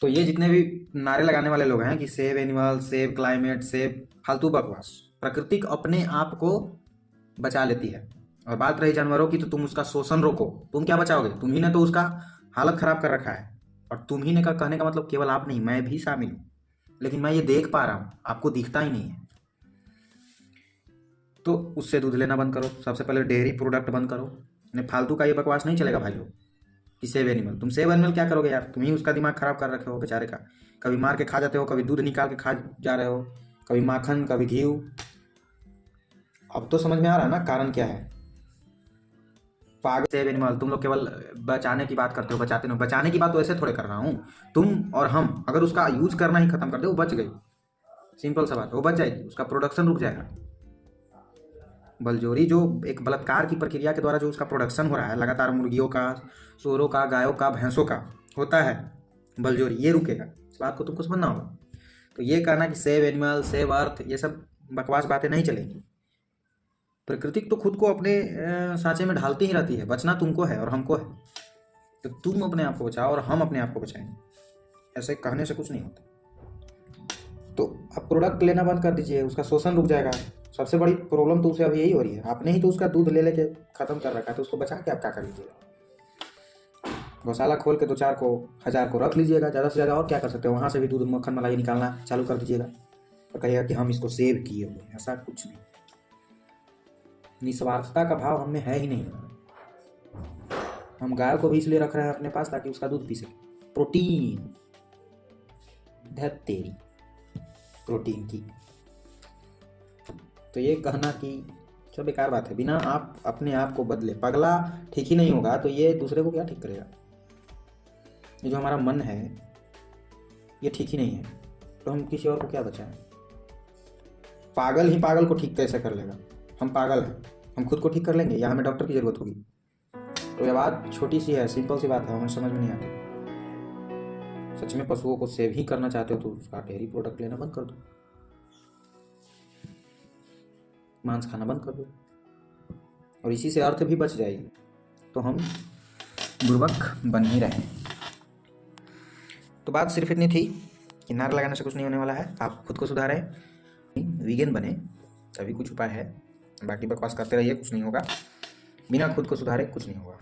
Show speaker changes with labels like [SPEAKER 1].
[SPEAKER 1] तो ये जितने भी नारे लगाने वाले लोग हैं कि save animal, save climate, save, फालतू बकवास। प्रकृति अपने आप को बचा लेती है। और बात रही जानवरों की, तो तुम उसका शोषण रोको, तुम क्या बचाओगे? तुम ही ने तो उसका हालत खराब कर रखा है। और तुम ही ने का कहने का मतलब केवल आप नहीं, मैं भी शामिल हूँ। लेकिन मैं ये देख पा रहा हूँ, आपको दिखता ही नहीं है। तो उससे दूध लेना बंद करो। सबसे पहले डेयरी प्रोडक्ट बंद करो। नहीं, फालतू का ये बकवास नहीं चलेगा भाई लोग कि सेव एनिमल। तुम सेव एनिमल क्या करोगे यार? तुम ही उसका दिमाग खराब कर रखे हो बेचारे का। कभी मार के खा जाते हो, कभी दूध निकाल के खा जा रहे हो, कभी माखन, कभी घी। अब तो समझ में आ रहा है ना कारण क्या है? पागल सेव एनिमल। तुम लोग केवल बचाने की बात करते हो, बचाते नहीं। बचाने की बात तो ऐसे थोड़े कर रहा हूँ। तुम और हम अगर उसका यूज करना ही खत्म कर दे, वो बच गई। सिंपल सा बात, वो बच जाएगी, उसका प्रोडक्शन रुक जाएगा। बलजोरी जो एक बलात्कार की प्रक्रिया के द्वारा जो उसका प्रोडक्शन हो रहा है लगातार, मुर्गियों का, सूअरों का, गायों का, भैंसों का होता है बलजोरी, ये रुकेगा। इस बात को तुमको समझना होगा। तो ये कहना कि सेव एनिमल, सेव अर्थ, ये सब बकवास बातें नहीं चलेंगी। प्रकृति तो खुद को अपने सांचे में ढालती ही रहती है। बचना तुमको है और हमको है। तो तुम अपने आप को बचाओ और हम अपने आप को बचाएंगे। ऐसे कहने से कुछ नहीं होता। तो आप प्रोडक्ट लेना बंद कर दीजिए, उसका शोषण रुक जाएगा। सबसे बड़ी प्रॉब्लम तो उसे अभी यही हो रही है। आपने ही तो उसका दूध ले लेके खत्म कर रखा है, तो उसको बचा के आप क्या कर लीजिएगा? गौशाला खोल के 2-4 को, 1000 को रख लीजिएगा ज़्यादा से ज़्यादा। और क्या कर सकते हो? वहाँ से भी दूध, मक्खन, मलाई निकालना चालू कर दीजिएगा। और कहिएगा कि हम इसको सेव किए हुए हैं। ऐसा कुछ नहीं। निस्वार्थता का भाव हमें है ही नहीं। हम गाय को भी इसलिए रख रहे हैं अपने पास ताकि उसका दूध पी सके। प्रोटीन, धत तेरी प्रोटीन की। तो ये कहना कि सब बेकार बात है। बिना आप अपने आप को बदले, पगला ठीक ही नहीं होगा तो ये दूसरे को क्या ठीक करेगा? ये जो हमारा मन है ये ठीक ही नहीं है, तो हम किसी और को क्या बचाएं? पागल ही पागल को ठीक कैसे कर लेगा? हम पागल हैं, हम खुद को ठीक कर लेंगे या हमें डॉक्टर की जरूरत होगी? तो ये बात छोटी सी है, सिंपल सी बात है, हमें समझ में नहीं आती। सच में पशुओं को सेव ही करना चाहते हो तो उसका डेयरी प्रोडक्ट लेना बंद कर दो, मांस खाना बंद कर दो, और इसी से अर्थ भी बच जाएगी। तो हम बुर्बक बन ही रहे। तो बात सिर्फ इतनी थी कि नारा लगाने से कुछ नहीं होने वाला है। आप खुद को सुधारें, वीगन बने, तभी कुछ उपाय है। बाकी बकवास करते रहिए, कुछ नहीं होगा। बिना खुद को सुधारे कुछ नहीं होगा।